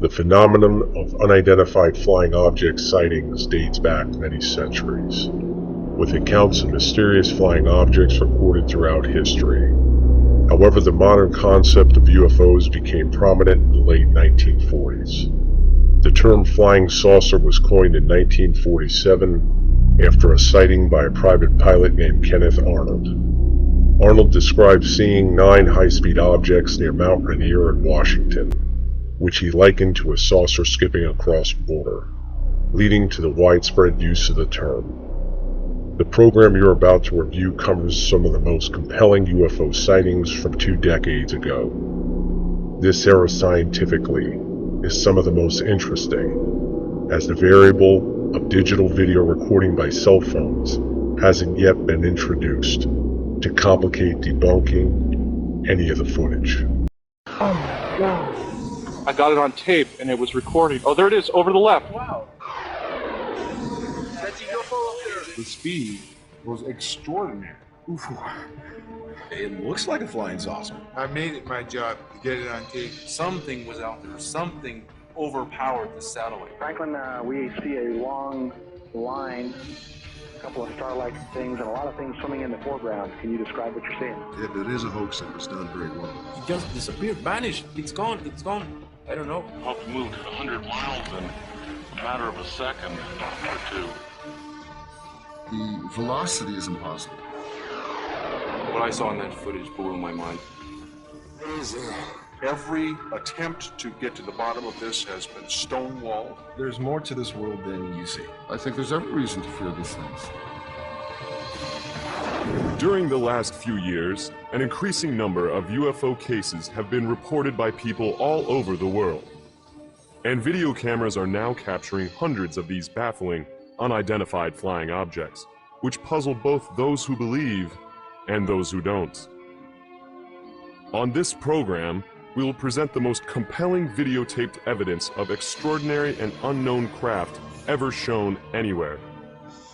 The phenomenon of unidentified flying object sightings dates back many centuries, with accounts of mysterious flying objects recorded throughout history. However, the modern concept of UFOs became prominent in the late 1940s. The term flying saucer was coined in 1947 after a sighting by a private pilot named Kenneth Arnold. Arnold described seeing 9 high-speed objects near Mount Rainier in Washington, which he likened to a saucer skipping across water, leading to the widespread use of the term. The program you're about to review covers some of the most compelling UFO sightings from 2 decades ago. This era scientifically is some of the most interesting, as the variable of digital video recording by cell phones hasn't yet been introduced to complicate debunking any of the footage. Oh my God. I got it on tape and it was recording. Oh, there it is, over the left. Wow. That's a UFO up there. The speed was extraordinary. Oof. It looks like a flying saucer. I made it my job to get it on tape. Something was out there. Something overpowered the satellite. Franklin, we see a long line, a couple of starlight things, and a lot of things swimming in the foreground. Can you describe what you're seeing? If it is a hoax, it was done very well. It just disappeared, vanished. It's gone. It's gone. I don't know. Hope moved at 100 miles in a matter of a second or two. The velocity is impossible. What I saw in that footage blew my mind. Every attempt to get to the bottom of this has been stonewalled. There's more to this world than you see. I think there's every reason to fear these things. During the last few years, an increasing number of UFO cases have been reported by people all over the world. And video cameras are now capturing hundreds of these baffling, unidentified flying objects, which puzzle both those who believe and those who don't. On this program, we will present the most compelling videotaped evidence of extraordinary and unknown craft ever shown anywhere,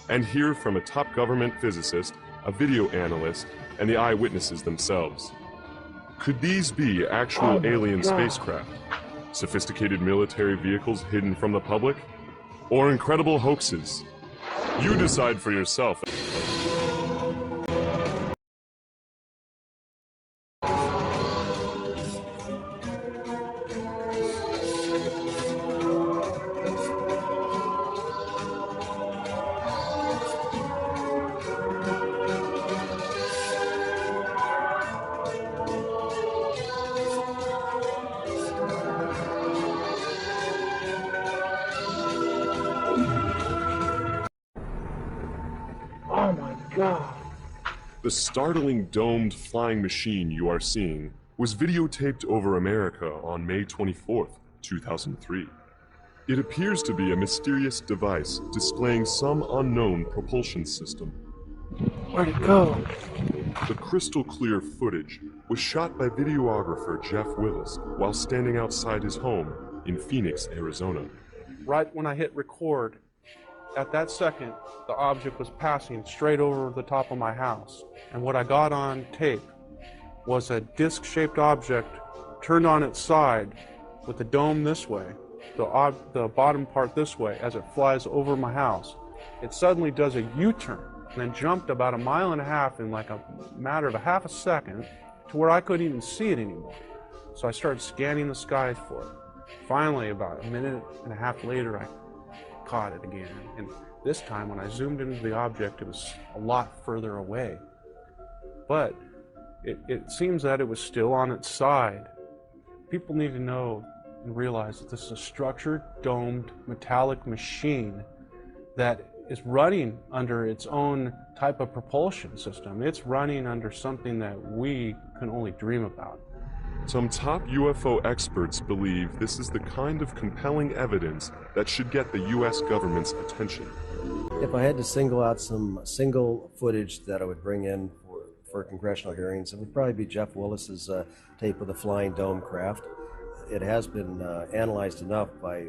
and hear from a top government physicist, a video analyst, and the eyewitnesses themselves. Could these be actual alien spacecraft, sophisticated military vehicles hidden from the public, or incredible hoaxes? You decide for yourself. Oh my God. The startling domed flying machine you are seeing was videotaped over America on May 24th, 2003. It appears to be a mysterious device displaying some unknown propulsion system. Where'd it go? The crystal clear footage was shot by videographer Jeff Willis while standing outside his home in Phoenix, Arizona. Right when I hit record, at that second, the object was passing straight over the top of my house. And what I got on tape was a disc-shaped object turned on its side with the dome this way, the bottom part this way as it flies over my house. It suddenly does a U-turn and then jumped about 1.5 miles in like a matter of a half a second to where I couldn't even see it anymore. So I started scanning the skies for it. Finally, about 1.5 minutes later, I caught it again. And this time, when I zoomed into the object, it was a lot further away. But it seems that it was still on its side. People need to know and realize that this is a structured, domed, metallic machine that is running under its own type of propulsion system. It's running under something that we can only dream about. Some top UFO experts believe this is the kind of compelling evidence that should get the US government's attention. If I had to single out some single footage that I would bring in for congressional hearings, it would probably be Jeff Willis's tape of the flying dome craft. It has been analyzed enough by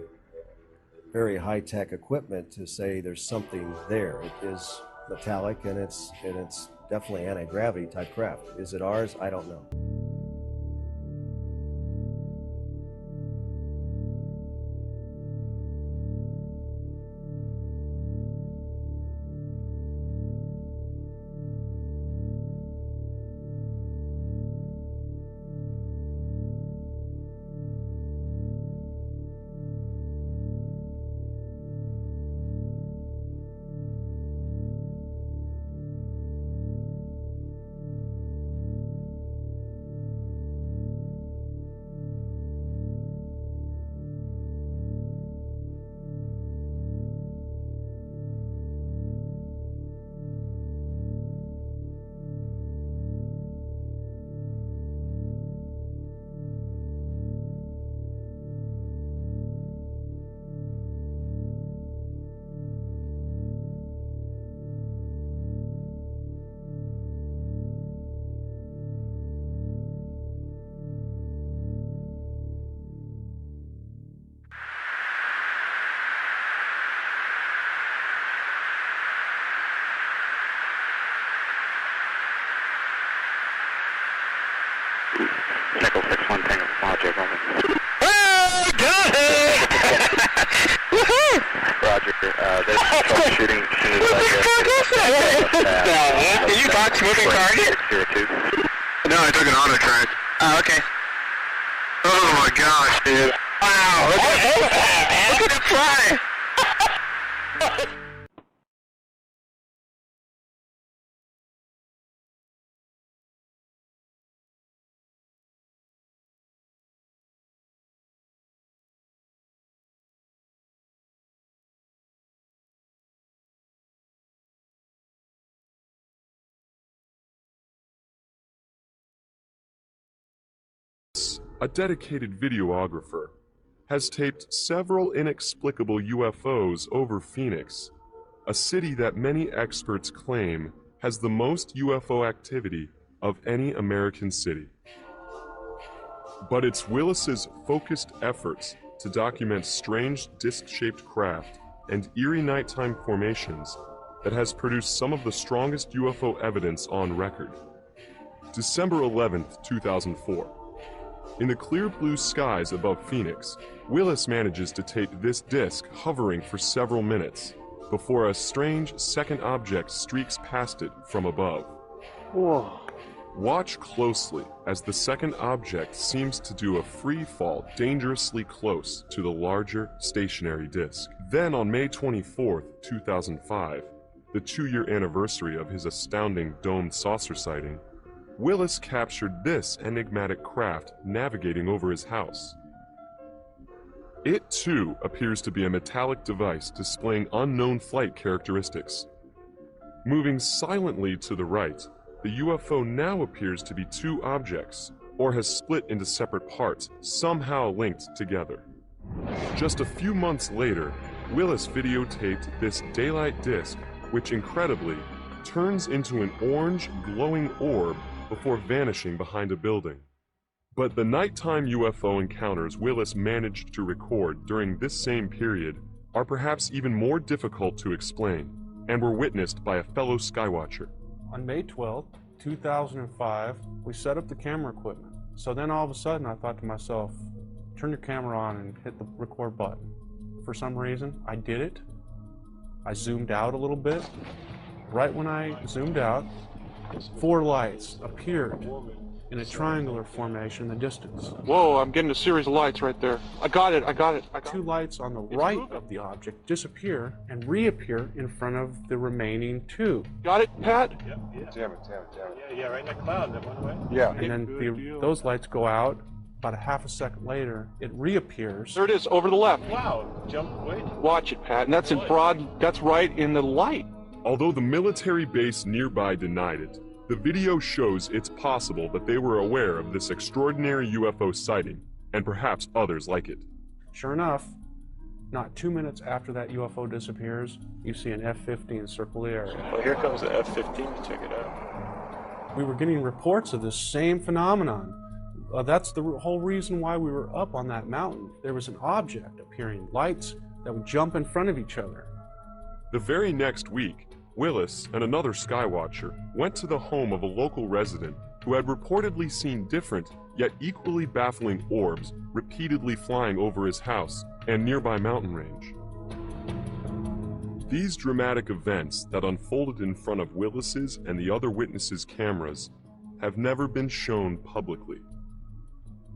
very high-tech equipment to say there's something there. It is metallic and it's definitely anti-gravity type craft. Is it ours? I don't know. moving target? No, I took an auto track. Oh, okay. Oh my gosh, dude. Wow, look at that, man. Look at it fly. A dedicated videographer, has taped several inexplicable UFOs over Phoenix, a city that many experts claim has the most UFO activity of any American city. But it's Willis's focused efforts to document strange disc-shaped craft and eerie nighttime formations that has produced some of the strongest UFO evidence on record. December 11th, 2004. In the clear blue skies above Phoenix, Willis manages to tape this disc hovering for several minutes before a strange second object streaks past it from above. Whoa. Watch closely as the second object seems to do a free fall dangerously close to the larger stationary disc. Then on May 24th, 2005, the 2-year anniversary of his astounding domed saucer sighting, Willis captured this enigmatic craft navigating over his house. It too appears to be a metallic device displaying unknown flight characteristics. Moving silently to the right, the UFO now appears to be 2 objects, or has split into separate parts, somehow linked together. Just a few months later, Willis videotaped this daylight disc, which incredibly turns into an orange glowing orb before vanishing behind a building. But the nighttime UFO encounters Willis managed to record during this same period are perhaps even more difficult to explain, and were witnessed by a fellow skywatcher. On May 12th, 2005, we set up the camera equipment. So then all of a sudden I thought to myself, turn your camera on and hit the record button. For some reason, I did it. I zoomed out a little bit. Right when I zoomed out, 4 lights appeared in a triangular formation in the distance. Whoa, I'm getting a series of lights right there. I got it. 2 lights on the right of the object disappear and reappear in front of the remaining 2. Got it, Pat? Damn it. Yeah, right in that cloud that went away. Yeah. And then those lights go out. About a half a second later, it reappears. There it is, over to the left. Wow, jump, wait. Watch it, Pat. And that's in broad, that's right in the light. Although the military base nearby denied it, the video shows it's possible that they were aware of this extraordinary UFO sighting, and perhaps others like it. Sure enough, not 2 minutes after that UFO disappears, you see an F-15 circle the area. Well, here comes the F-15 to check it out. We were getting reports of this same phenomenon. That's the whole reason why we were up on that mountain. There was an object appearing, lights that would jump in front of each other. The very next week, Willis and another skywatcher went to the home of a local resident who had reportedly seen different, yet equally baffling orbs repeatedly flying over his house and nearby mountain range. These dramatic events that unfolded in front of Willis's and the other witnesses' cameras have never been shown publicly.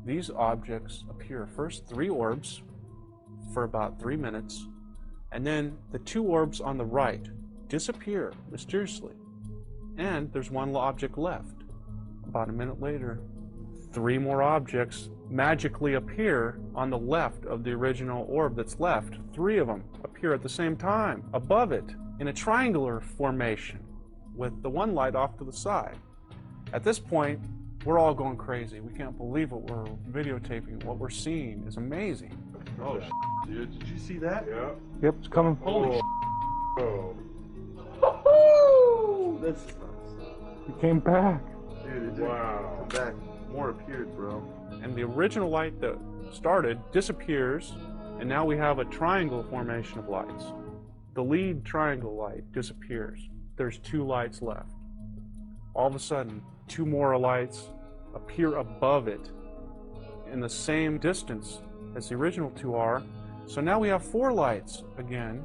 These objects appear first 3 orbs for about 3 minutes, and then the 2 orbs on the right disappear mysteriously, and there's 1 object left. About a minute later, 3 more objects magically appear on the left of the original orb that's left. 3 of them appear at the same time above it in a triangular formation with the 1 light off to the side. At this point, we're all going crazy. We can't believe what we're videotaping. What we're seeing is amazing. Oh, dude, did you see that? Yeah. Yep, it's coming. Holy Oh. That's He came back. dude, it did Wow. come back. More appeared, bro. And the original light that started disappears, and now we have a triangle formation of lights. The lead triangle light disappears. There's 2 lights left. All of a sudden, 2 more lights appear above it in the same distance as the original 2 are. So now we have 4 lights again,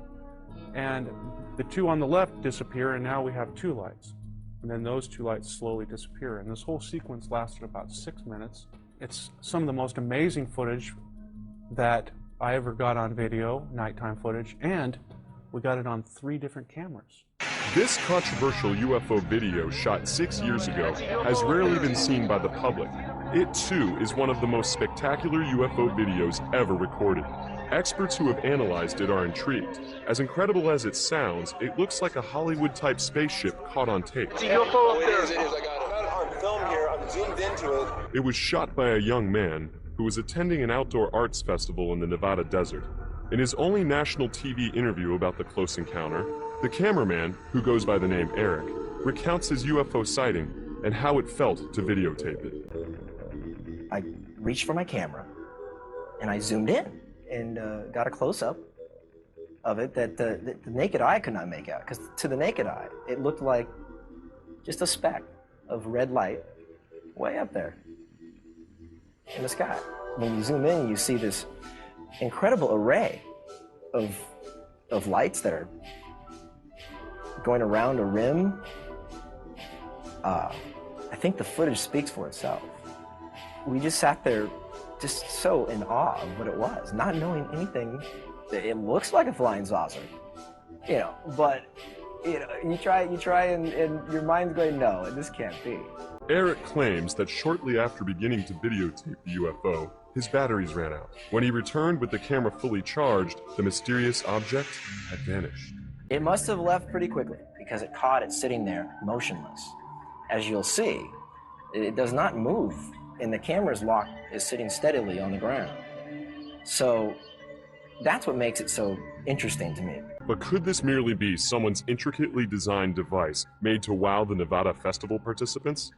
and the 2 on the left disappear, and now we have 2 lights. and then those two lights slowly disappear. And this whole sequence lasted about 6 minutes. It's some of the most amazing footage that I ever got on video, nighttime footage, and we got it on 3 different cameras. This controversial UFO video shot 6 years ago has rarely been seen by the public. It too is one of the most spectacular UFO videos ever recorded. Experts who have analyzed it are intrigued. As incredible as it sounds, it looks like a Hollywood-type spaceship caught on tape. It's a UFO up there. I got it on film here. I'm zoomed into it. It was shot by a young man who was attending an outdoor arts festival in the Nevada desert. In his only national TV interview about the close encounter, the cameraman, who goes by the name Eric, recounts his UFO sighting and how it felt to videotape it. I reached for my camera and I zoomed in and got a close-up of it that the naked eye could not make out, because to the naked eye it looked like just a speck of red light way up there in the sky. When you zoom in, you see this incredible array of lights that are going around a rim. I think the footage speaks for itself. We just sat there just so in awe of what it was, not knowing anything. It looks like a flying saucer, you know, but you try and your mind's going, no, this can't be. Eric claims that shortly after beginning to videotape the UFO, his batteries ran out. When he returned with the camera fully charged, the mysterious object had vanished. It must have left pretty quickly because it caught it sitting there motionless. As you'll see, it does not move, and the camera's lock is sitting steadily on the ground. So that's what makes it so interesting to me. But could this merely be someone's intricately designed device made to wow the Nevada festival participants?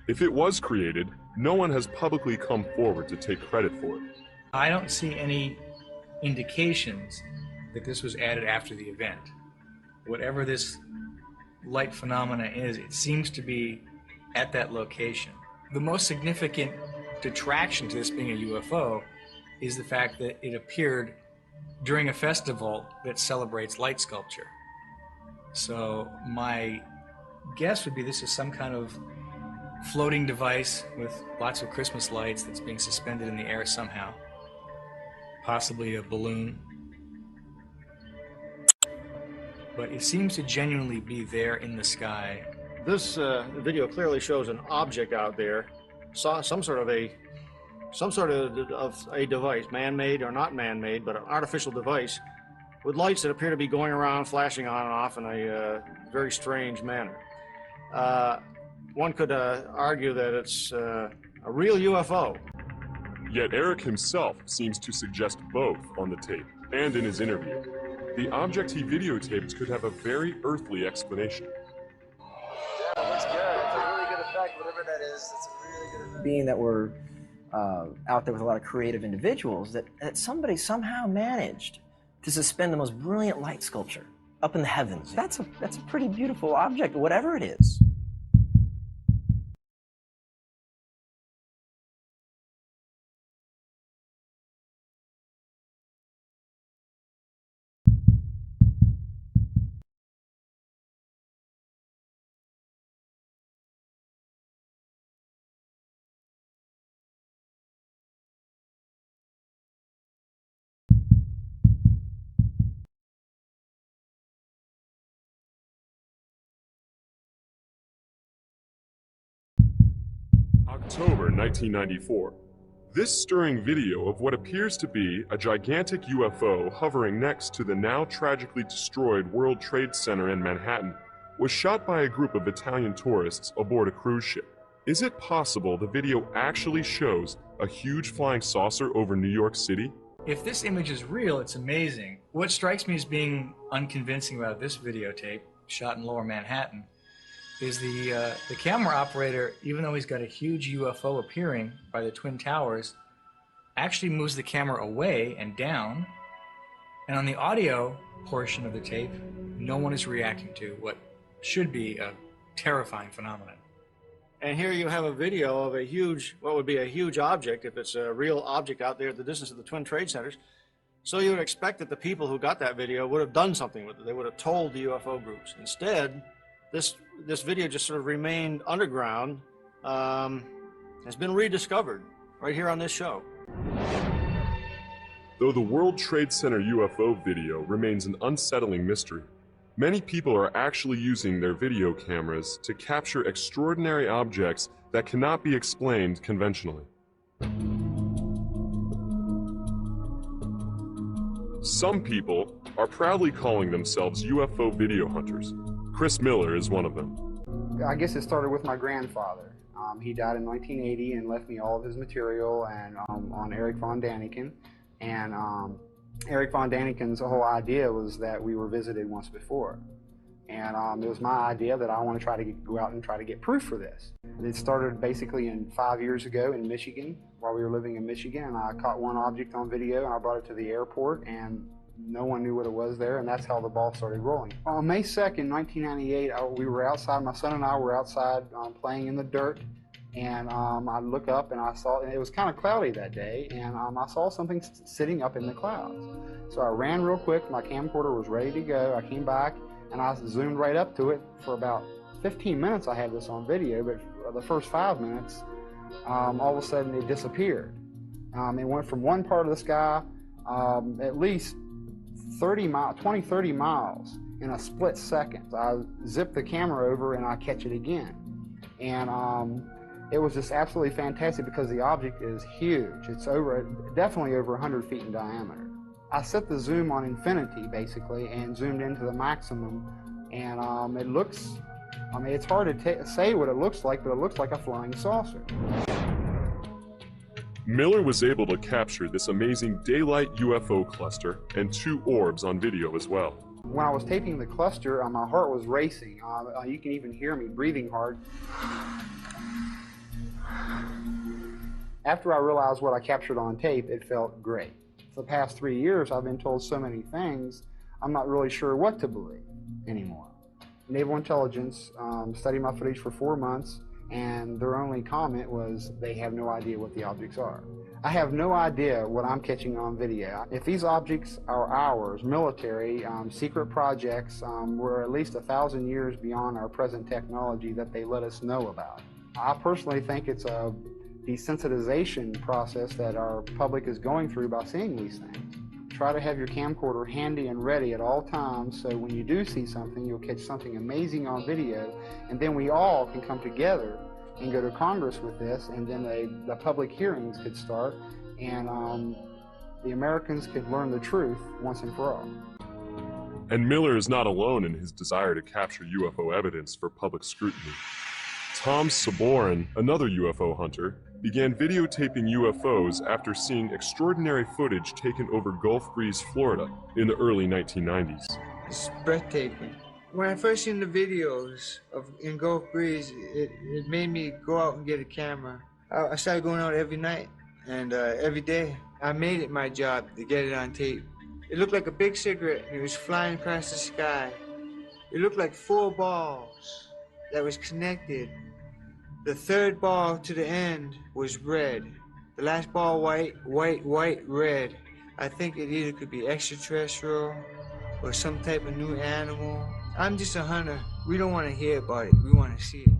If it was created, no one has publicly come forward to take credit for it. I don't see any indications that this was added after the event. Whatever this light phenomena is, it seems to be at that location. The most significant detraction to this being a UFO is the fact that it appeared during a festival that celebrates light sculpture. So my guess would be this is some kind of floating device with lots of Christmas lights that's being suspended in the air somehow. Possibly a balloon. But it seems to genuinely be there in the sky. This video clearly shows an object out there, some sort of a device, man-made or not man-made, but an artificial device with lights that appear to be going around, flashing on and off in a very strange manner. One could argue that it's a real UFO. Yet Eric himself seems to suggest both on the tape and in his interview. The object he videotaped could have a very earthly explanation. Yeah, it looks good. It's a really good effect, whatever that is. It's a really good effect. Being that we're out there with a lot of creative individuals, that somebody somehow managed to suspend the most brilliant light sculpture up in the heavens. That's a pretty beautiful object, whatever it is. October 1994. This stirring video of what appears to be a gigantic UFO hovering next to the now tragically destroyed World Trade Center in Manhattan was shot by a group of Italian tourists aboard a cruise ship. Is it possible the video actually shows a huge flying saucer over New York City? If this image is real, it's amazing. What strikes me as being unconvincing about this videotape, shot in Lower Manhattan, is the camera operator, even though he's got a huge UFO appearing by the Twin Towers, actually moves the camera away and down. And on the audio portion of the tape, no one is reacting to what should be a terrifying phenomenon. And here you have a video of a huge, what would be a huge object, if it's a real object out there at the distance of the Twin Trade Centers. So you would expect that the people who got that video would have done something with it. They would have told the UFO groups. Instead, this video just sort of remained underground, has been rediscovered right here on this show. Though the World Trade Center UFO video remains an unsettling mystery, many people are actually using their video cameras to capture extraordinary objects that cannot be explained conventionally. Some people are proudly calling themselves UFO video hunters. Chris Miller is one of them. I guess it started with my grandfather. He died in 1980 and left me all of his material and on Eric von Daniken. And Eric von Daniken's whole idea was that we were visited once before. And it was my idea that I want to try to go out and try to get proof for this. It started basically 5 years ago in Michigan, while we were living in Michigan, and I caught one object on video and I brought it to the airport, and no one knew what it was there, and that's how the ball started rolling. On May 2nd, 1998, we were outside, my son and I were outside playing in the dirt, and I look up and I saw, and it was kind of cloudy that day, and I saw something sitting up in the clouds. So I ran real quick, my camcorder was ready to go, I came back, and I zoomed right up to it. For about 15 minutes I had this on video, but for the first 5 minutes, all of a sudden it disappeared. It went from one part of the sky at least 30 miles in a split second. I zip the camera over and I catch it again. And it was just absolutely fantastic because the object is huge. It's definitely over 100 feet in diameter. I set the zoom on infinity basically and zoomed into the maximum, and it looks, it's hard to say what it looks like, but it looks like a flying saucer. Miller was able to capture this amazing daylight UFO cluster and 2 orbs on video as well. When I was taping the cluster, my heart was racing. You can even hear me breathing hard. After I realized what I captured on tape, it felt great. For the past 3 years, I've been told so many things, I'm not really sure what to believe anymore. Naval Intelligence studied my footage for 4 months, and their only comment was they have no idea what the objects are. I have no idea what I'm catching on video. If these objects are ours, military, secret projects, we're at least 1,000 years beyond our present technology that they let us know about. I personally think it's a desensitization process that our public is going through by seeing these things. Try to have your camcorder handy and ready at all times, so when you do see something, you'll catch something amazing on video, and then we all can come together and go to Congress with this, and then the public hearings could start, and the Americans could learn the truth once and for all. And Miller is not alone in his desire to capture UFO evidence for public scrutiny. Tom Saborin, another UFO hunter, began videotaping UFOs after seeing extraordinary footage taken over Gulf Breeze, Florida in the early 1990s. It's breathtaking. When I first seen the videos in Gulf Breeze, it made me go out and get a camera. I started going out every night and every day. I made it my job to get it on tape. It looked like a big cigarette and it was flying across the sky. It looked like 4 balls that was connected. The third ball to the end was red. The last ball white, white, white, red. I think it either could be extraterrestrial or some type of new animal. I'm just a hunter. We don't want to hear about it. We want to see it.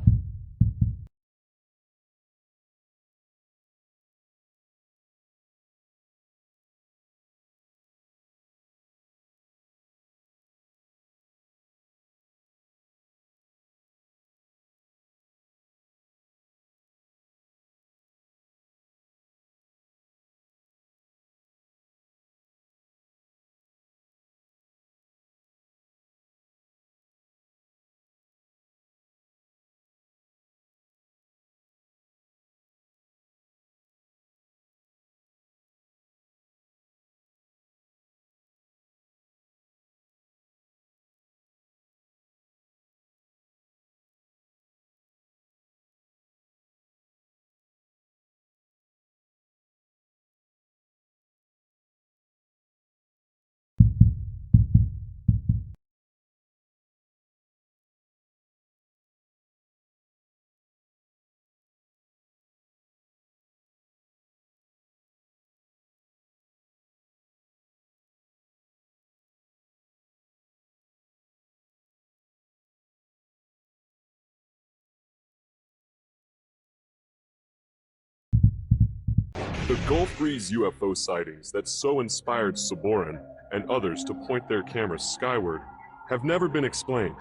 The Gulf Breeze UFO sightings that so inspired Saborin and others to point their cameras skyward have never been explained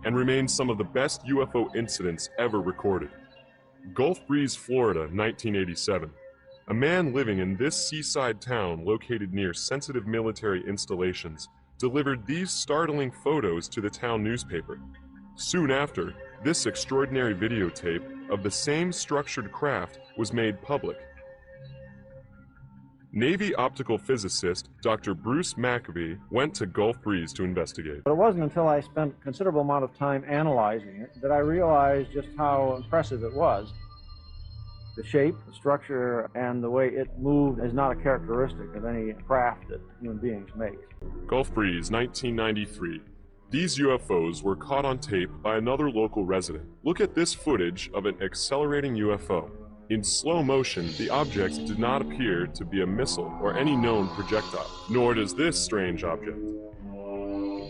and remain some of the best UFO incidents ever recorded. Gulf Breeze, Florida, 1987. A man living in this seaside town located near sensitive military installations delivered these startling photos to the town newspaper. Soon after, this extraordinary videotape of the same structured craft was made public. Navy optical physicist Dr. Bruce McAbee went to Gulf Breeze to investigate. But it wasn't until I spent a considerable amount of time analyzing it that I realized just how impressive it was. The shape, the structure, and the way it moved is not a characteristic of any craft that human beings make. Gulf Breeze, 1993. These UFOs were caught on tape by another local resident. Look at this footage of an accelerating UFO. In slow motion, the object did not appear to be a missile or any known projectile, nor does this strange object.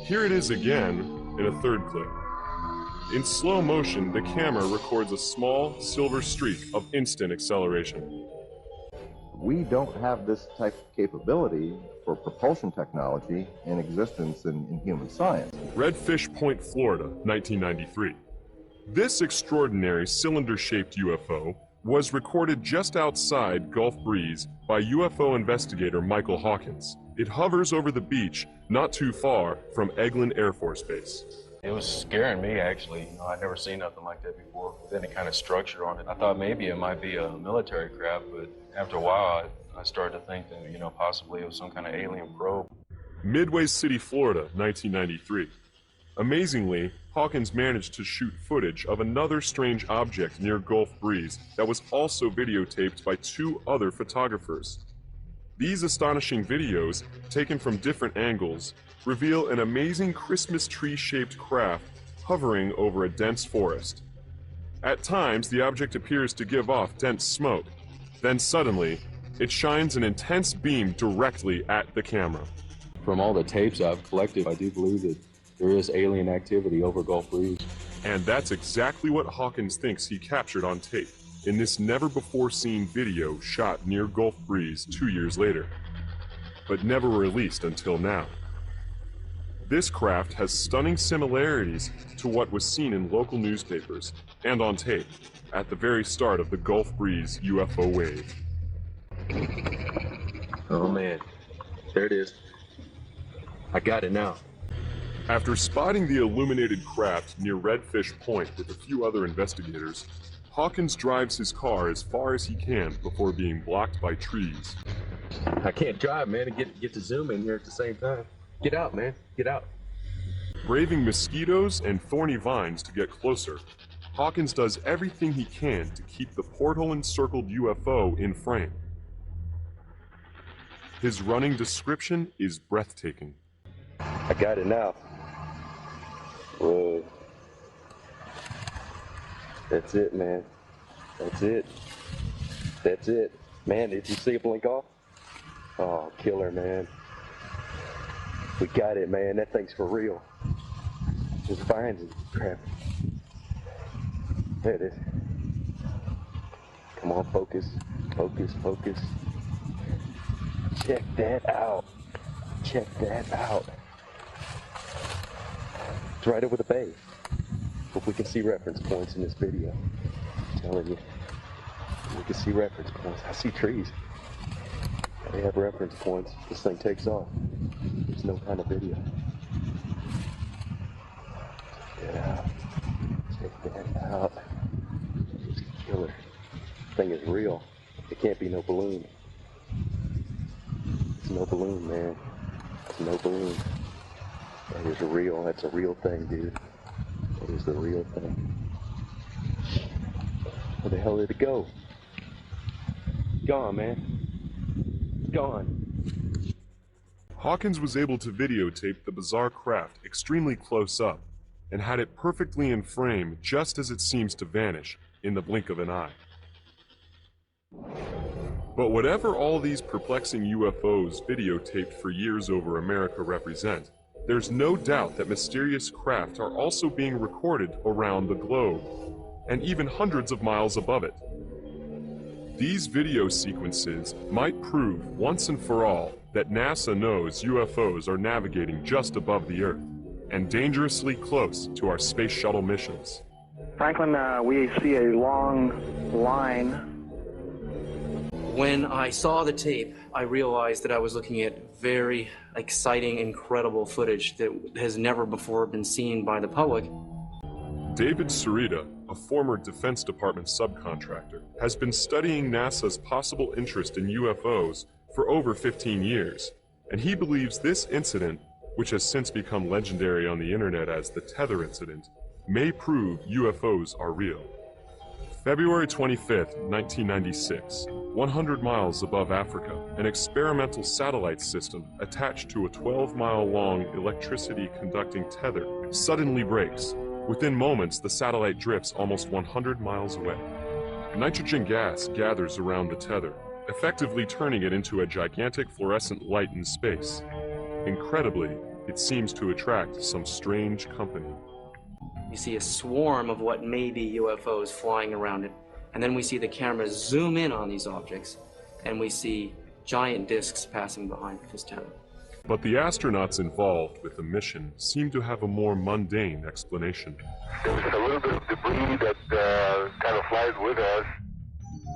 Here it is again in a third clip. In slow motion, the camera records a small silver streak of instant acceleration. We don't have this type of capability for propulsion technology in existence in human science. Redfish Point, Florida, 1993. This extraordinary cylinder-shaped UFO was recorded just outside Gulf Breeze by UFO investigator Michael Hawkins. It hovers over the beach not too far from Eglin Air Force Base. It was scaring me, actually. I'd never seen nothing like that before with any kind of structure on it. I thought maybe it might be a military craft, but after a while, I started to think that, possibly it was some kind of alien probe. Midway City, Florida, 1993. Amazingly, Hawkins managed to shoot footage of another strange object near Gulf Breeze that was also videotaped by two other photographers. These astonishing videos, taken from different angles, reveal an amazing Christmas tree-shaped craft hovering over a dense forest. At times, the object appears to give off dense smoke. Then suddenly, it shines an intense beam directly at the camera. From all the tapes I've collected, I do believe that there is alien activity over Gulf Breeze. And that's exactly what Hawkins thinks he captured on tape in this never-before-seen video shot near Gulf Breeze 2 years later, but never released until now. This craft has stunning similarities to what was seen in local newspapers and on tape at the very start of the Gulf Breeze UFO wave. Oh man, there it is. I got it now. After spotting the illuminated craft near Redfish Point with a few other investigators, Hawkins drives his car as far as he can before being blocked by trees. I can't drive, man, and get to zoom in here at the same time. Get out, man. Get out. Braving mosquitoes and thorny vines to get closer, Hawkins does everything he can to keep the porthole-encircled UFO in frame. His running description is breathtaking. I got it now. Whoa. That's it, man. That's it. That's it. Man, did you see it blink off? Oh, killer, man. We got it, man. That thing's for real. Just vines and crap. There it is. Come on, focus. Focus, focus. Check that out. Check that out. It's right over the bay. Hope we can see reference points in this video. I'm telling you. We can see reference points. I see trees. They have reference points. This thing takes off. There's no kind of video. Yeah. Check that out. It's a killer. This thing is real. It can't be no balloon. It's no balloon, man. It's no balloon. That is real. That's a real thing, dude. That is the real thing. Where the hell did it go? Gone, man. Gone. Hawkins was able to videotape the bizarre craft extremely close up and had it perfectly in frame just as it seems to vanish in the blink of an eye. But whatever all these perplexing UFOs videotaped for years over America represent, there's no doubt that mysterious craft are also being recorded around the globe, and even hundreds of miles above it. These video sequences might prove once and for all that NASA knows UFOs are navigating just above the Earth and dangerously close to our space shuttle missions. Franklin, we see a long line. When I saw the tape, I realized that I was looking at very exciting, incredible footage that has never before been seen by the public. David Sarita, a former Defense Department subcontractor, has been studying NASA's possible interest in UFOs for over 15 years, and he believes this incident, which has since become legendary on the internet as the Tether incident, may prove UFOs are real. February 25th, 1996, 100 miles above Africa, an experimental satellite system attached to a 12-mile-long electricity-conducting tether suddenly breaks. Within moments, the satellite drifts almost 100 miles away. Nitrogen gas gathers around the tether, effectively turning it into a gigantic fluorescent light in space. Incredibly, it seems to attract some strange company. You see a swarm of what may be UFOs flying around it, and then we see the camera zoom in on these objects, and we see giant discs passing behind this tether. But the astronauts involved with the mission seem to have a more mundane explanation. There's a little bit of debris that kind of flies with us.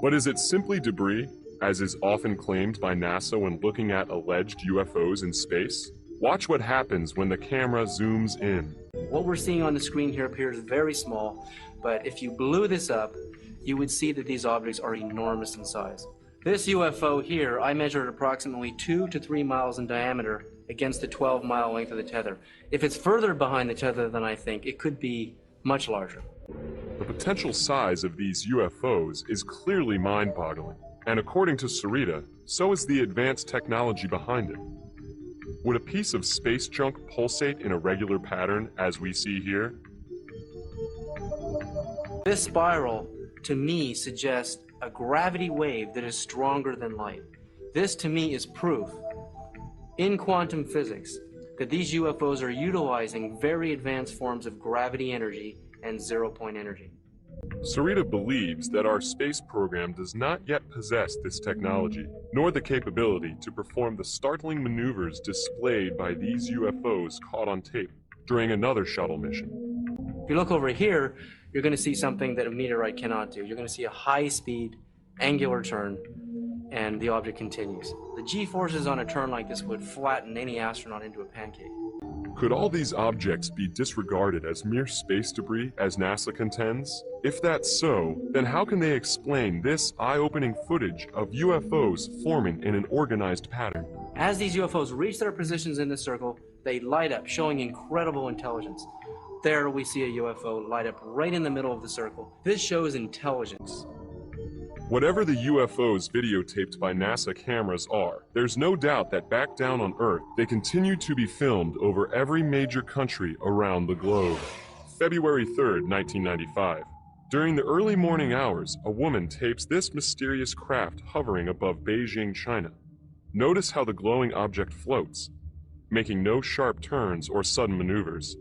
But is it simply debris, as is often claimed by NASA when looking at alleged UFOs in space? Watch what happens when the camera zooms in. What we're seeing on the screen here appears very small, but if you blew this up, you would see that these objects are enormous in size. This UFO here, I measured approximately 2 to 3 miles in diameter against the 12-mile length of the tether. If it's further behind the tether than I think, it could be much larger. The potential size of these UFOs is clearly mind-boggling, and according to Sarita, so is the advanced technology behind it. Would a piece of space junk pulsate in a regular pattern as we see here? This spiral, to me, suggests a gravity wave that is stronger than light. This, to me, is proof, in quantum physics, that these UFOs are utilizing very advanced forms of gravity energy and zero-point energy. Sarita believes that our space program does not yet possess this technology, nor the capability to perform the startling maneuvers displayed by these UFOs caught on tape during another shuttle mission. If you look over here, you're going to see something that a meteorite cannot do. You're going to see a high-speed, angular turn, and the object continues. The G-forces on a turn like this would flatten any astronaut into a pancake. Could all these objects be disregarded as mere space debris, as NASA contends? If that's so, then how can they explain this eye-opening footage of UFOs forming in an organized pattern? As these UFOs reach their positions in the circle, they light up, showing incredible intelligence. There we see a UFO light up right in the middle of the circle. This shows intelligence. Whatever the UFOs videotaped by NASA cameras are, there's no doubt that back down on Earth, they continue to be filmed over every major country around the globe. February 3rd, 1995. During the early morning hours, a woman tapes this mysterious craft hovering above Beijing, China. Notice how the glowing object floats, making no sharp turns or sudden maneuvers.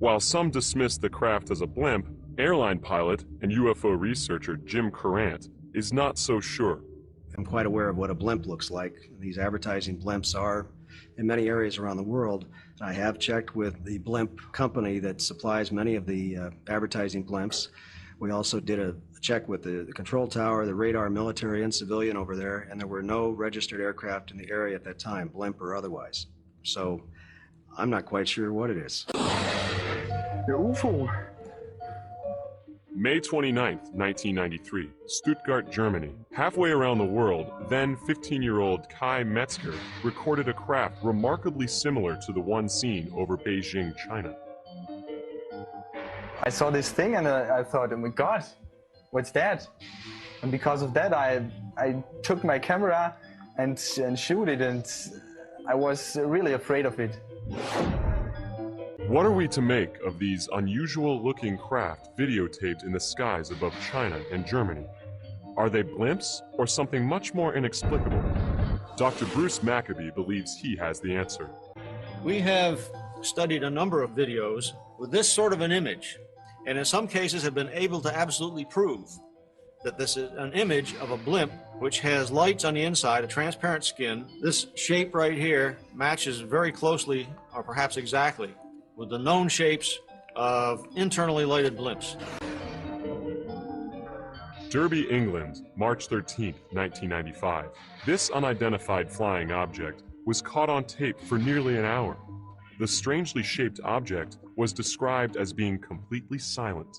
While some dismiss the craft as a blimp, airline pilot and UFO researcher Jim Courant is not so sure. I'm quite aware of what a blimp looks like. These advertising blimps are in many areas around the world. I have checked with the blimp company that supplies many of the advertising blimps. We also did a check with the control tower, the radar, military and civilian over there, and there were no registered aircraft in the area at that time, blimp or otherwise. So I'm not quite sure what it is. The UFO. May 29th, 1993, Stuttgart, Germany. Halfway around the world, then 15-year-old Kai Metzger recorded a craft remarkably similar to the one seen over Beijing, China. I saw this thing and I thought, oh my God, what's that? And because of that, I took my camera and shoot it, and I was really afraid of it. What are we to make of these unusual-looking craft videotaped in the skies above China and Germany? Are they blimps or something much more inexplicable? Dr. Bruce Maccabee believes he has the answer. We have studied a number of videos with this sort of an image, and in some cases have been able to absolutely prove that this is an image of a blimp which has lights on the inside, a transparent skin. This shape right here matches very closely, or perhaps exactly, with the known shapes of internally lighted blimps. Derby, England, March 13, 1995. This unidentified flying object was caught on tape for nearly an hour. The strangely shaped object was described as being completely silent.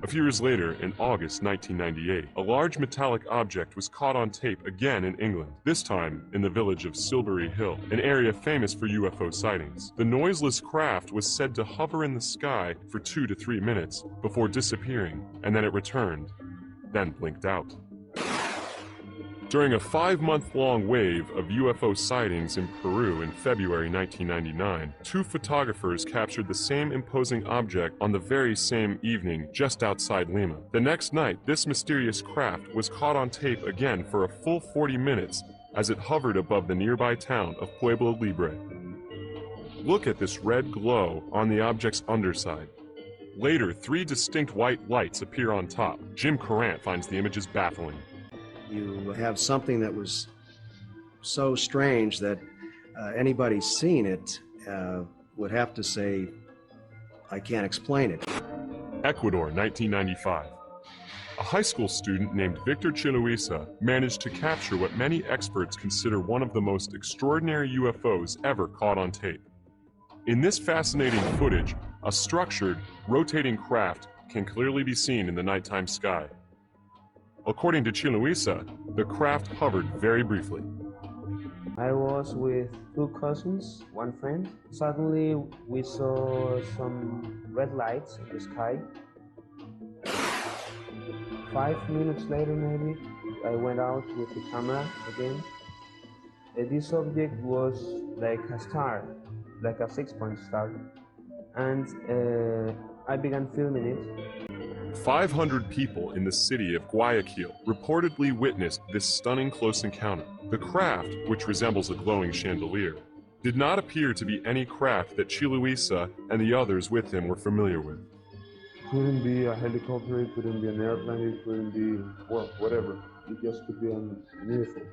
A few years later, in August 1998, a large metallic object was caught on tape again in England, this time in the village of Silbury Hill, an area famous for UFO sightings. The noiseless craft was said to hover in the sky for 2 to 3 minutes before disappearing, and then it returned, then blinked out. During a 5-month-long wave of UFO sightings in Peru in February 1999, 2 photographers captured the same imposing object on the very same evening just outside Lima. The next night, this mysterious craft was caught on tape again for a full 40 minutes as it hovered above the nearby town of Pueblo Libre. Look at this red glow on the object's underside. Later, 3 distinct white lights appear on top. Jim Courant finds the images baffling. You have something that was so strange that anybody seen it would have to say, I can't explain it. Ecuador, 1995. A high school student named Victor Chiluisa managed to capture what many experts consider one of the most extraordinary UFOs ever caught on tape. In this fascinating footage, a structured, rotating craft can clearly be seen in the nighttime sky. According to Chiluisa, the craft hovered very briefly. I was with 2 cousins, 1 friend. Suddenly we saw some red lights in the sky. 5 minutes later maybe, I went out with the camera again. This object was like a star, like a 6-point star. And I began filming it. 500 people in the city of Guayaquil reportedly witnessed this stunning close encounter. The craft, which resembles a glowing chandelier, did not appear to be any craft that Chiluisa and the others with him were familiar with. It couldn't be a helicopter, it couldn't be an airplane, it couldn't be, well, whatever. It just could be an UFO.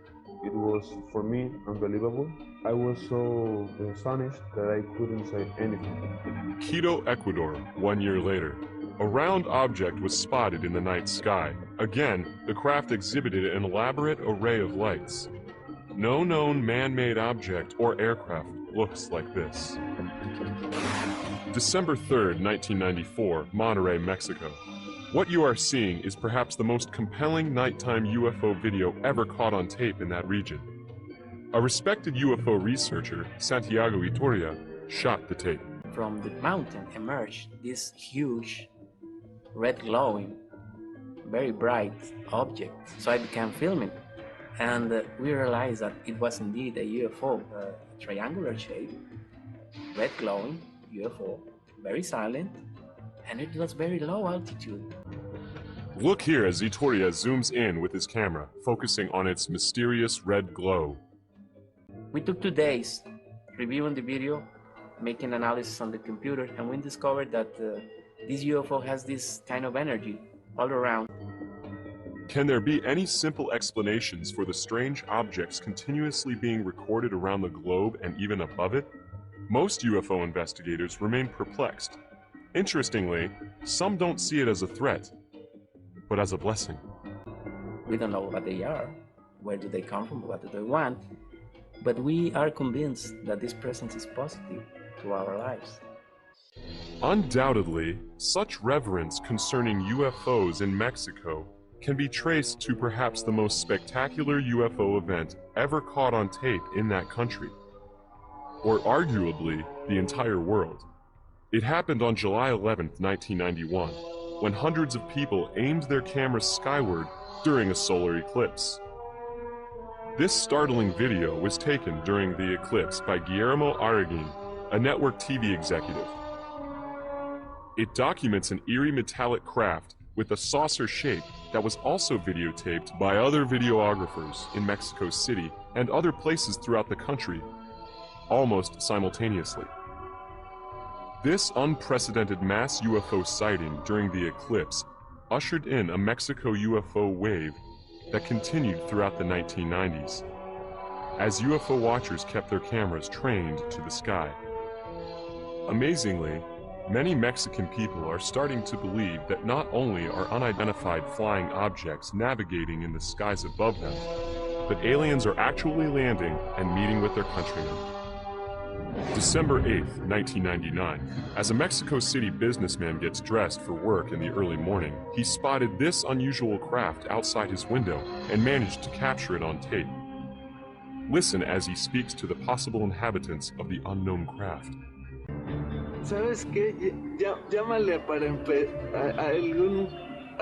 It was, for me, unbelievable. I was so astonished that I couldn't say anything. Quito, Ecuador, 1 year later. A round object was spotted in the night sky. Again, the craft exhibited an elaborate array of lights. No known man-made object or aircraft looks like this. December 3rd, 1994, Monterrey, Mexico. What you are seeing is perhaps the most compelling nighttime UFO video ever caught on tape in that region. A respected UFO researcher, Santiago Itoria, shot the tape. From the mountain emerged this huge, red glowing, very bright object. So I began filming, and we realized that it was indeed a UFO, a triangular shape, red glowing UFO, very silent, and it was very low altitude. Look here as Itoria zooms in with his camera, focusing on its mysterious red glow. We took 2 days reviewing the video, making analysis on the computer, and we discovered that this UFO has this kind of energy all around. Can there be any simple explanations for the strange objects continuously being recorded around the globe and even above it? Most UFO investigators remain perplexed. Interestingly, some don't see it as a threat, but as a blessing. We don't know what they are, where do they come from, what do they want, but we are convinced that this presence is positive to our lives. Undoubtedly, such reverence concerning UFOs in Mexico can be traced to perhaps the most spectacular UFO event ever caught on tape in that country, or arguably the entire world. It happened on July 11th, 1991, when hundreds of people aimed their cameras skyward during a solar eclipse. This startling video was taken during the eclipse by Guillermo Arriguin, a network TV executive. It documents an eerie metallic craft with a saucer shape that was also videotaped by other videographers in Mexico City and other places throughout the country, almost simultaneously. This unprecedented mass UFO sighting during the eclipse ushered in a Mexico UFO wave that continued throughout the 1990s, as UFO watchers kept their cameras trained to the sky. Amazingly, many Mexican people are starting to believe that not only are unidentified flying objects navigating in the skies above them, but aliens are actually landing and meeting with their countrymen. December 8th, 1999, as a Mexico City businessman gets dressed for work in the early morning, he spotted this unusual craft outside his window and managed to capture it on tape. Listen as he speaks to the possible inhabitants of the unknown craft. ¿Sabes qué? Llámale para a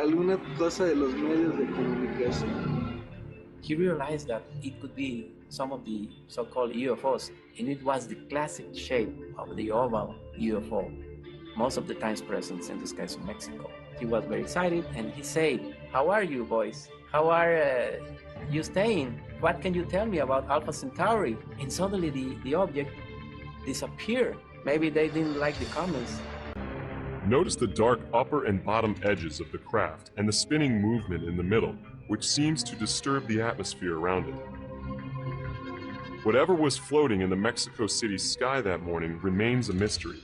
alguna cosa de los medios de comunicación. He realized that it could be some of the so-called UFOs, and it was the classic shape of the oval UFO, most of the times present in the skies of Mexico. He was very excited, and he said, "How are you, boys? How are you staying? What can you tell me about Alpha Centauri?" And suddenly the object disappeared. Maybe they didn't like the comments. Notice the dark upper and bottom edges of the craft and the spinning movement in the middle, which seems to disturb the atmosphere around it. Whatever was floating in the Mexico City sky that morning remains a mystery.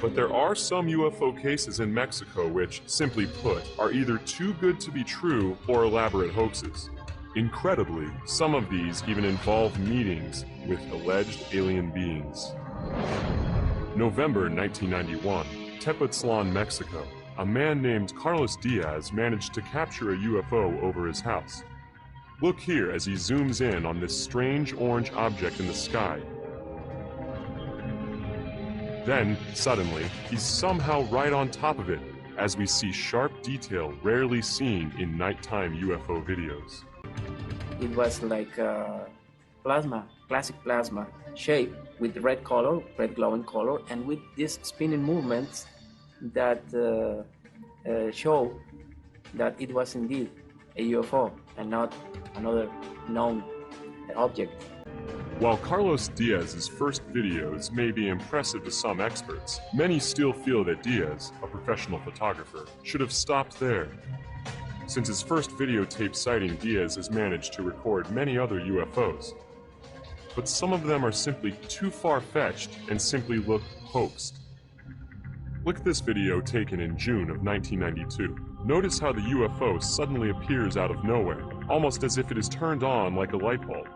But there are some UFO cases in Mexico which, simply put, are either too good to be true or elaborate hoaxes. Incredibly, some of these even involve meetings with alleged alien beings. November 1991, Tepoztlan, Mexico. A man named Carlos Diaz managed to capture a UFO over his house. Look here as he zooms in on this strange orange object in the sky. Then, suddenly, he's somehow right on top of it, as we see sharp detail rarely seen in nighttime UFO videos. It was like plasma, classic plasma shape with red color, red glowing color, and with these spinning movements that show that it was indeed a UFO and not another known object. While Carlos Diaz's first videos may be impressive to some experts, many still feel that Diaz, a professional photographer, should have stopped there. Since his first videotape sighting, Diaz has managed to record many other UFOs. But some of them are simply too far-fetched and simply look hoaxed. Look at this video taken in June of 1992. Notice how the UFO suddenly appears out of nowhere, almost as if it is turned on like a light bulb.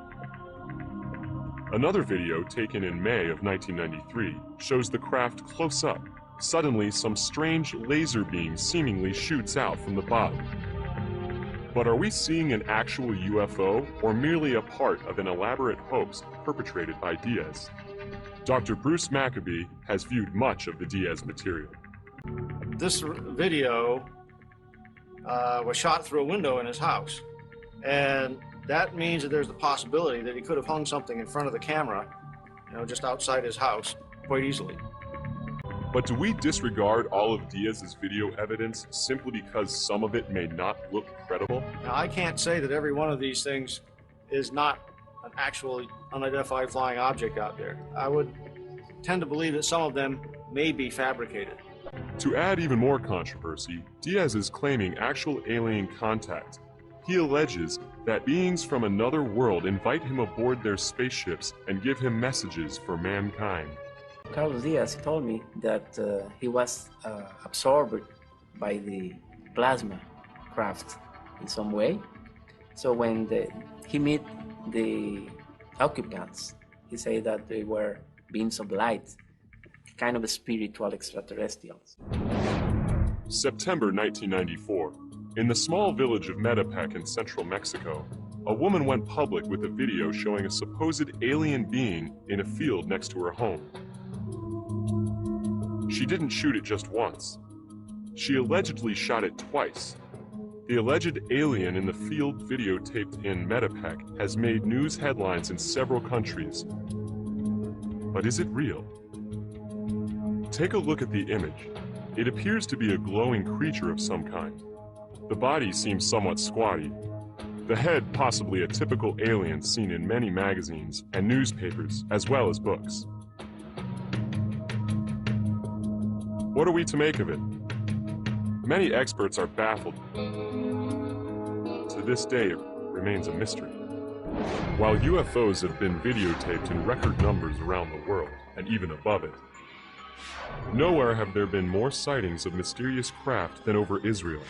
Another video taken in May of 1993 shows the craft close up. Suddenly, some strange laser beam seemingly shoots out from the bottom. But are we seeing an actual UFO or merely a part of an elaborate hoax perpetrated by Diaz? Dr. Bruce Maccabee has viewed much of the Diaz material. This video was shot through a window in his house, and that means that there's the possibility that he could have hung something in front of the camera, just outside his house, quite easily. But do we disregard all of Diaz's video evidence simply because some of it may not look credible? Now, I can't say that every one of these things is not an actual unidentified flying object out there. I would tend to believe that some of them may be fabricated. To add even more controversy, Diaz is claiming actual alien contact. He alleges that beings from another world invite him aboard their spaceships and give him messages for mankind. Carlos Diaz told me that he was absorbed by the plasma craft in some way. So when he met the occupants, he said that they were beings of light, kind of spiritual extraterrestrials. September 1994. In the small village of Metepec in central Mexico, a woman went public with a video showing a supposed alien being in a field next to her home. She didn't shoot it just once. She allegedly shot it twice. The alleged alien in the field videotaped in Metepec has made news headlines in several countries. But is it real? Take a look at the image. It appears to be a glowing creature of some kind. The body seems somewhat squatty. The head possibly a typical alien seen in many magazines and newspapers, as well as books. What are we to make of it? Many experts are baffled. To this day, it remains a mystery. While UFOs have been videotaped in record numbers around the world, and even above it, nowhere have there been more sightings of mysterious craft than over Israel.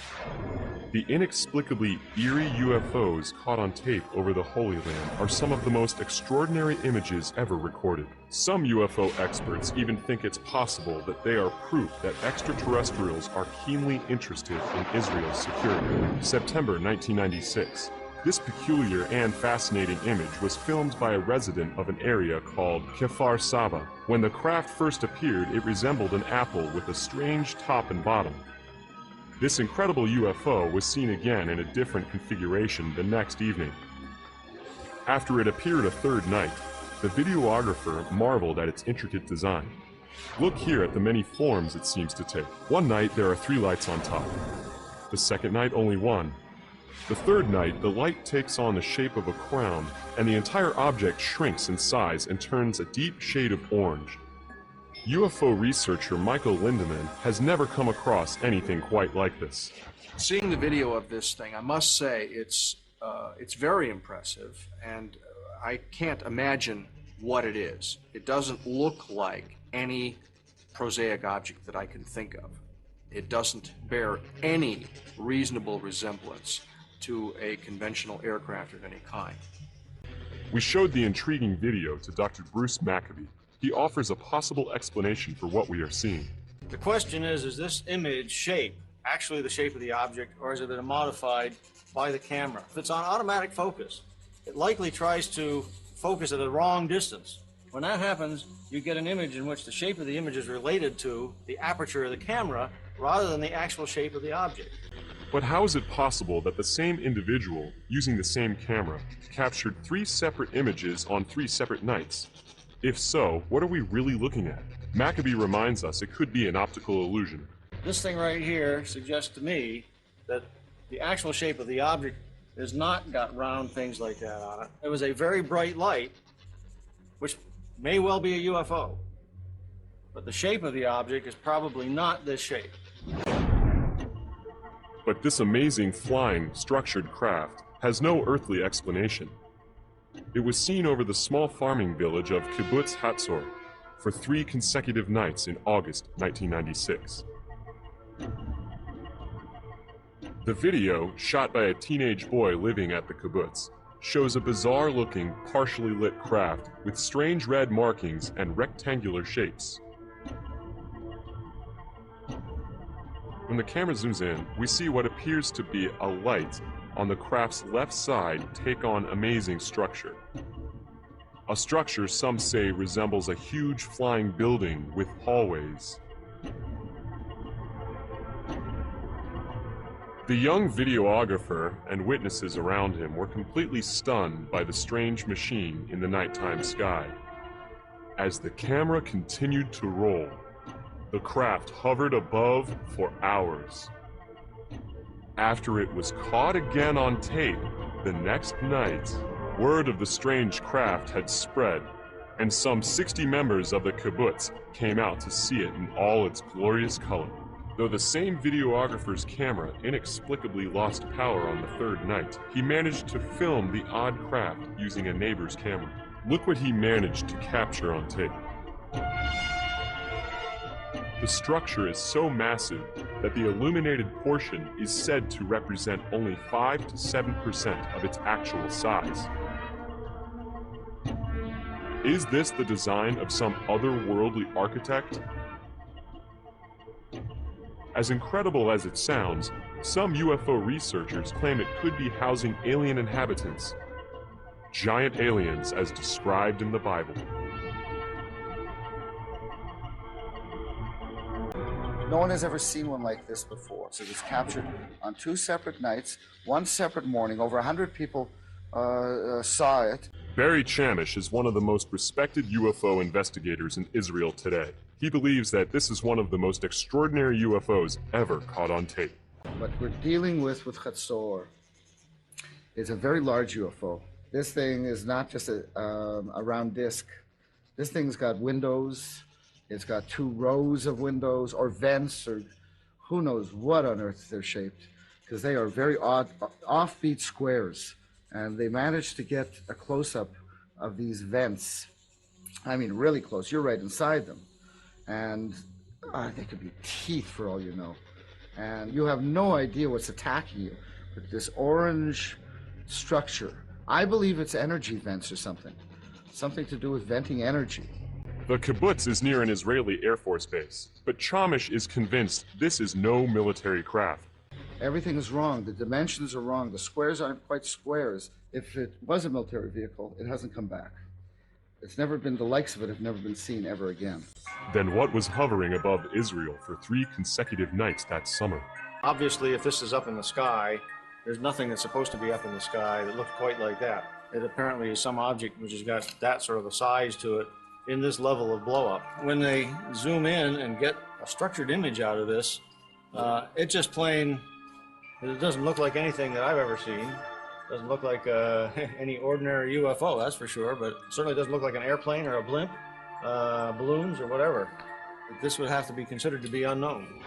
The inexplicably eerie UFOs caught on tape over the Holy Land are some of the most extraordinary images ever recorded. Some UFO experts even think it's possible that they are proof that extraterrestrials are keenly interested in Israel's security. September 1996. This peculiar and fascinating image was filmed by a resident of an area called Kfar Saba. When the craft first appeared, it resembled an apple with a strange top and bottom. This incredible UFO was seen again in a different configuration the next evening. After it appeared a third night, the videographer marveled at its intricate design. Look here at the many forms it seems to take. One night there are 3 lights on top. The second night only 1. The third night, the light takes on the shape of a crown, and the entire object shrinks in size and turns a deep shade of orange. UFO researcher Michael Lindemann has never come across anything quite like this. Seeing the video of this thing, I must say it's very impressive, and I can't imagine what it is. It doesn't look like any prosaic object that I can think of. It doesn't bear any reasonable resemblance to a conventional aircraft of any kind. We showed the intriguing video to Dr. Bruce Maccabee. He offers a possible explanation for what we are seeing. The question is this image shape actually the shape of the object, or has it been modified by the camera? If it's on automatic focus, it likely tries to focus at the wrong distance. When that happens, you get an image in which the shape of the image is related to the aperture of the camera rather than the actual shape of the object. But how is it possible that the same individual, using the same camera, captured 3 separate images on 3 separate nights? If so, what are we really looking at? Maccabee reminds us it could be an optical illusion. This thing right here suggests to me that the actual shape of the object has not got round things like that on it. It was a very bright light, which may well be a UFO. But the shape of the object is probably not this shape. But this amazing flying, structured craft has no earthly explanation. It was seen over the small farming village of Kibbutz Hatzor for 3 consecutive nights in August 1996. The video, shot by a teenage boy living at the kibbutz, shows a bizarre-looking, partially lit craft with strange red markings and rectangular shapes. When the camera zooms in, we see what appears to be a light on the craft's left side take on amazing structure. A structure some say resembles a huge flying building with hallways. The young videographer and witnesses around him were completely stunned by the strange machine in the nighttime sky. As the camera continued to roll, the craft hovered above for hours. After it was caught again on tape the next night, word of the strange craft had spread, and some 60 members of the kibbutz came out to see it in all its glorious color. Though the same videographer's camera inexplicably lost power on the 3rd night, he managed to film the odd craft using a neighbor's camera. Look what he managed to capture on tape. The structure is so massive that the illuminated portion is said to represent only 5 to 7% of its actual size. Is this the design of some otherworldly architect? As incredible as it sounds, some UFO researchers claim it could be housing alien inhabitants. Giant aliens as described in the Bible. No one has ever seen one like this before. So it was captured on 2 separate nights, 1 separate morning. Over 100 people saw it. Barry Chamish is one of the most respected UFO investigators in Israel today. He believes that this is one of the most extraordinary UFOs ever caught on tape. What we're dealing with Hatzor is a very large UFO. This thing is not just a round disc. This thing's got windows, It's got 2 rows of windows or vents or who knows what on earth they're shaped, because they are very odd, offbeat squares. And they managed to get a close-up of these vents. I mean, really close. You're right inside them. And they could be teeth for all you know. And you have no idea what's attacking you. But this orange structure, I believe it's energy vents or something. Something to do with venting energy. The kibbutz is near an Israeli Air Force base, but Chamish is convinced this is no military craft. Everything is wrong. The dimensions are wrong. The squares aren't quite squares. If it was a military vehicle, it hasn't come back. It's never been, the likes of it have never been seen ever again. Then what was hovering above Israel for 3 consecutive nights that summer? Obviously, if this is up in the sky, there's nothing that's supposed to be up in the sky that looks quite like that. It apparently is some object which has got that sort of a size to it in this level of blow-up. When they zoom in and get a structured image out of this, it just plain, it doesn't look like anything that I've ever seen. Doesn't look like any ordinary UFO, that's for sure, but it certainly doesn't look like an airplane or a blimp, balloons or whatever. This would have to be considered to be unknown.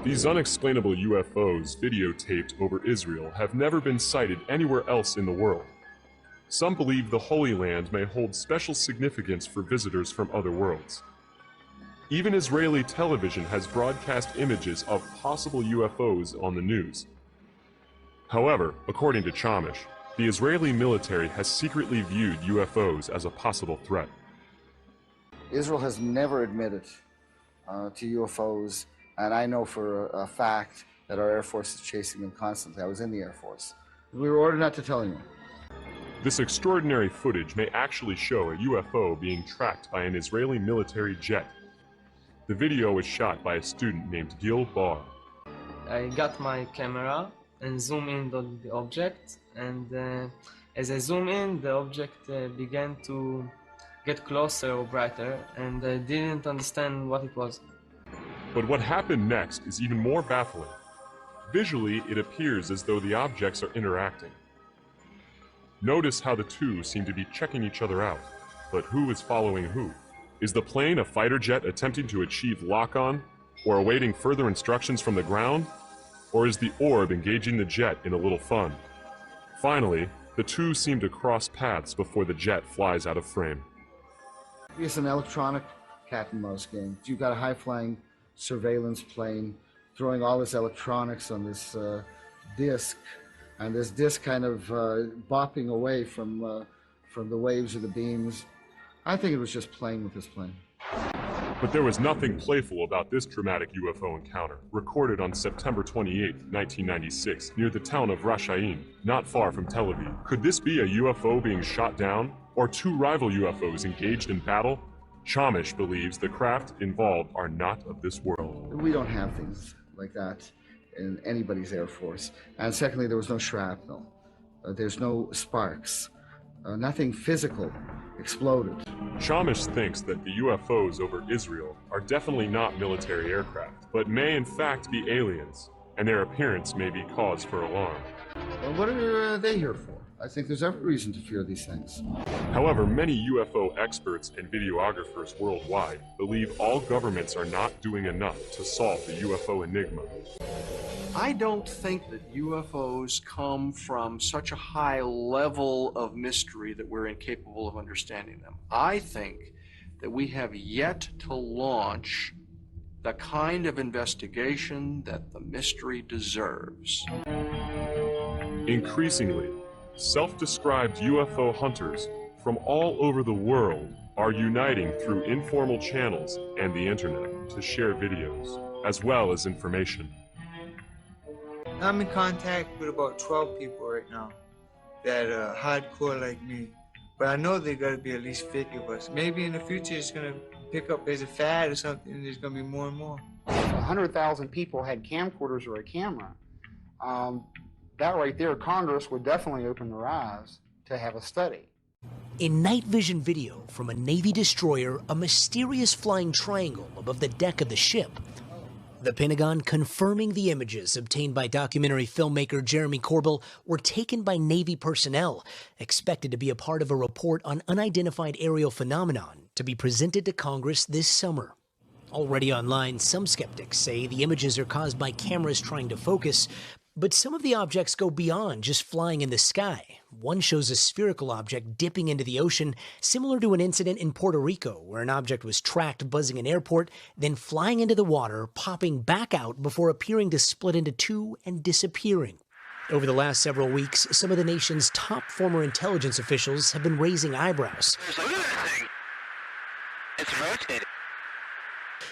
These unexplainable UFOs videotaped over Israel have never been sighted anywhere else in the world. Some believe the Holy Land may hold special significance for visitors from other worlds. Even Israeli television has broadcast images of possible UFOs on the news. However, according to Chamish, the Israeli military has secretly viewed UFOs as a possible threat. Israel has never admitted to UFOs, and I know for a fact that our Air Force is chasing them constantly. I was in the Air Force. We were ordered not to tell anyone. This extraordinary footage may actually show a UFO being tracked by an Israeli military jet. The video was shot by a student named Gil Bar. I got my camera and zoom in on the object, and as I zoom in, the object began to get closer or brighter, and I didn't understand what it was. But what happened next is even more baffling. Visually, it appears as though the objects are interacting. Notice how the two seem to be checking each other out, but who is following who? Is the plane a fighter jet attempting to achieve lock-on, or awaiting further instructions from the ground? Or is the orb engaging the jet in a little fun? Finally, the two seem to cross paths before the jet flies out of frame. It's an electronic cat and mouse game. You've got a high-flying surveillance plane throwing all this electronics on this disc, and this disc kind of bopping away from the waves or the beams. I think it was just playing with this plane. But there was nothing playful about this dramatic UFO encounter, recorded on September 28, 1996, near the town of Rashaim, not far from Tel Aviv. Could this be a UFO being shot down, or 2 rival UFOs engaged in battle? Chamish believes the craft involved are not of this world. We don't have things like that in anybody's Air Force. And secondly, there was no shrapnel. There's no sparks. Nothing physical exploded. Chamish thinks that the UFOs over Israel are definitely not military aircraft, but may in fact be aliens, and their appearance may be cause for alarm. Well, what are they here for? I think there's every reason to fear these things. However, many UFO experts and videographers worldwide believe all governments are not doing enough to solve the UFO enigma. I don't think that UFOs come from such a high level of mystery that we're incapable of understanding them. I think that we have yet to launch the kind of investigation that the mystery deserves. Increasingly, self-described UFO hunters from all over the world are uniting through informal channels and the internet to share videos, as well as information. I'm in contact with about 12 people right now that are hardcore like me. But I know there gotta be at least 50 of us. Maybe in the future it's gonna pick up as a fad or something, and there's gonna be more and more. 100,000 people had camcorders or a camera. That right there, Congress would definitely open their eyes to have a study. In night vision video from a Navy destroyer, a mysterious flying triangle above the deck of the ship The Pentagon confirming the images obtained by documentary filmmaker Jeremy Corbell were taken by Navy personnel, expected to be a part of a report on unidentified aerial phenomenon to be presented to Congress this summer. Already online, some skeptics say the images are caused by cameras trying to focus, but some of the objects go beyond just flying in the sky. One shows a spherical object dipping into the ocean, similar to an incident in Puerto Rico where an object was tracked buzzing an airport, then flying into the water, popping back out before appearing to split into two and disappearing. Over the last several weeks, some of the nation's top former intelligence officials have been raising eyebrows. Look at that thing. It's rotating.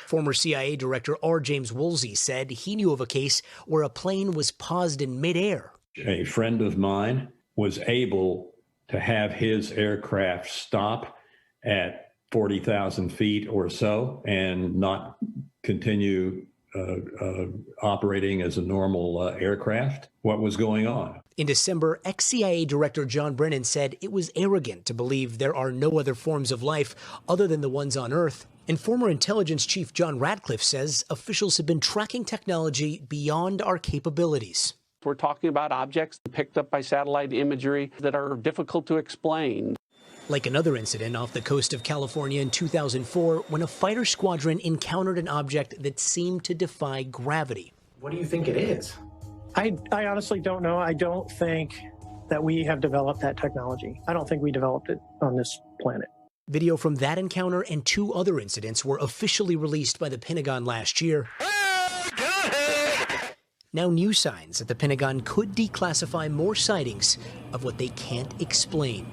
Former CIA Director R. James Woolsey said he knew of a case where a plane was paused in midair. A friend of mine was able to have his aircraft stop at 40,000 feet or so and not continue operating as a normal aircraft. What was going on? In December, ex-CIA Director John Brennan said it was arrogant to believe there are no other forms of life other than the ones on Earth. And former intelligence chief John Ratcliffe says officials have been tracking technology beyond our capabilities. We're talking about objects picked up by satellite imagery that are difficult to explain. Like another incident off the coast of California in 2004 when a fighter squadron encountered an object that seemed to defy gravity. What do you think it is? I honestly don't know. I don't think that we have developed that technology. I don't think we developed it on this planet. Video from that encounter and two other incidents were officially released by the Pentagon last year. Now new signs that the Pentagon could declassify more sightings of what they can't explain.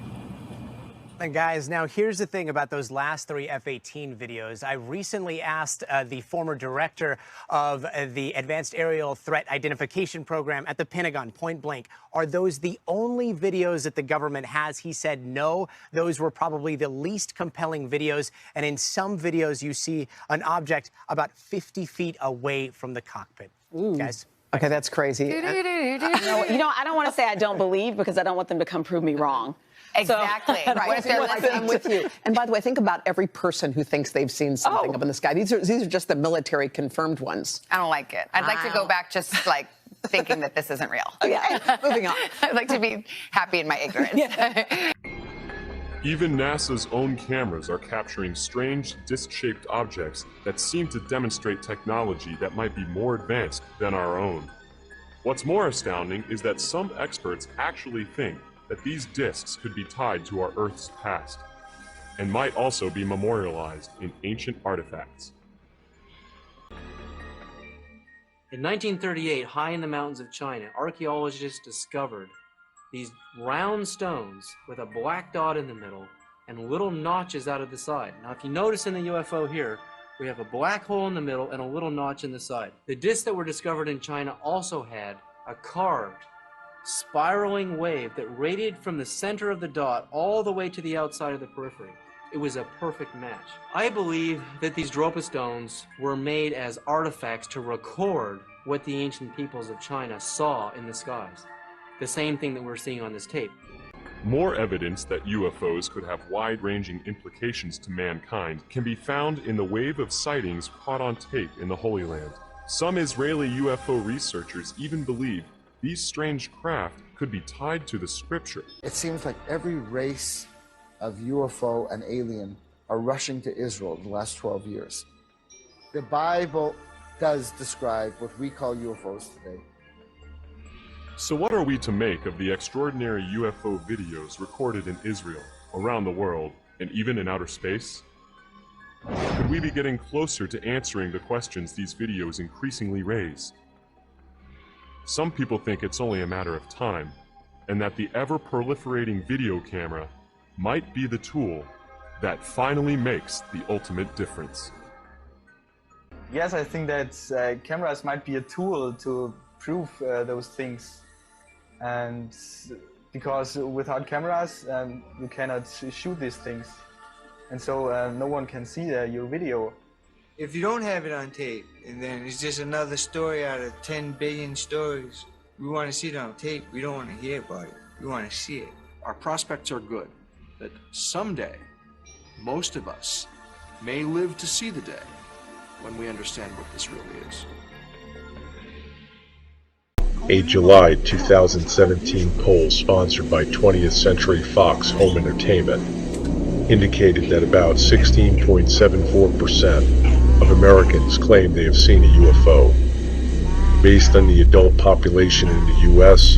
And guys, now here's the thing about those last three F-18 videos. I recently asked the former director of the Advanced Aerial Threat Identification Program at the Pentagon, point blank, are those the only videos that the government has? He said no, those were probably the least compelling videos. And in some videos, you see an object about 50 feet away from the cockpit. Guys. Okay, that's crazy. You know, I don't want to say I don't believe because I don't want them to come prove me wrong. Exactly. So, right. What if I'm with you. And by the way, think about every person who thinks they've seen something up in the sky. These are just the military confirmed ones. I don't like it. I'd like to go back just like thinking that this isn't real. Yeah. Moving on. I'd like to be happy in my ignorance. Even NASA's own cameras are capturing strange, disc-shaped objects that seem to demonstrate technology that might be more advanced than our own. What's more astounding is that some experts actually think that these discs could be tied to our Earth's past, and might also be memorialized in ancient artifacts. In 1938, high in the mountains of China, archaeologists discovered these round stones with a black dot in the middle and little notches out of the side. Now, if you notice in the UFO here, we have a black hole in the middle and a little notch in the side. The discs that were discovered in China also had a carved, spiraling wave that radiated from the center of the dot all the way to the outside of the periphery. It was a perfect match. I believe that these Dropa stones were made as artifacts to record what the ancient peoples of China saw in the skies. The same thing that we're seeing on this tape. More evidence that UFOs could have wide-ranging implications to mankind can be found in the wave of sightings caught on tape in the Holy Land. Some Israeli UFO researchers even believe these strange craft could be tied to the scripture. It seems like every race of UFO and alien are rushing to Israel in the last 12 years. The Bible does describe what we call UFOs today. So what are we to make of the extraordinary UFO videos recorded in Israel, around the world, and even in outer space? Could we be getting closer to answering the questions these videos increasingly raise? Some people think it's only a matter of time, and that the ever-proliferating video camera might be the tool that finally makes the ultimate difference. Yes, I think that cameras might be a tool to prove those things. And because without cameras, you cannot shoot these things. And so no one can see your video. If you don't have it on tape, and then it's just another story out of 10 billion stories, we want to see it on tape. We don't want to hear about it. We want to see it. Our prospects are good, that someday, most of us may live to see the day when we understand what this really is. A July 2017 poll sponsored by 20th Century Fox Home Entertainment indicated that about 16.74% of Americans claim they have seen a UFO. Based on the adult population in the U.S.,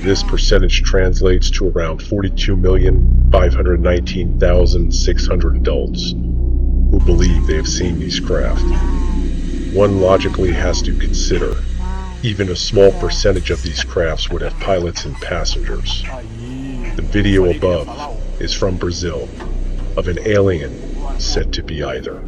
this percentage translates to around 42,519,600 adults who believe they have seen these craft. One logically has to consider even a small percentage of these crafts would have pilots and passengers. The video above is from Brazil of an alien said to be either.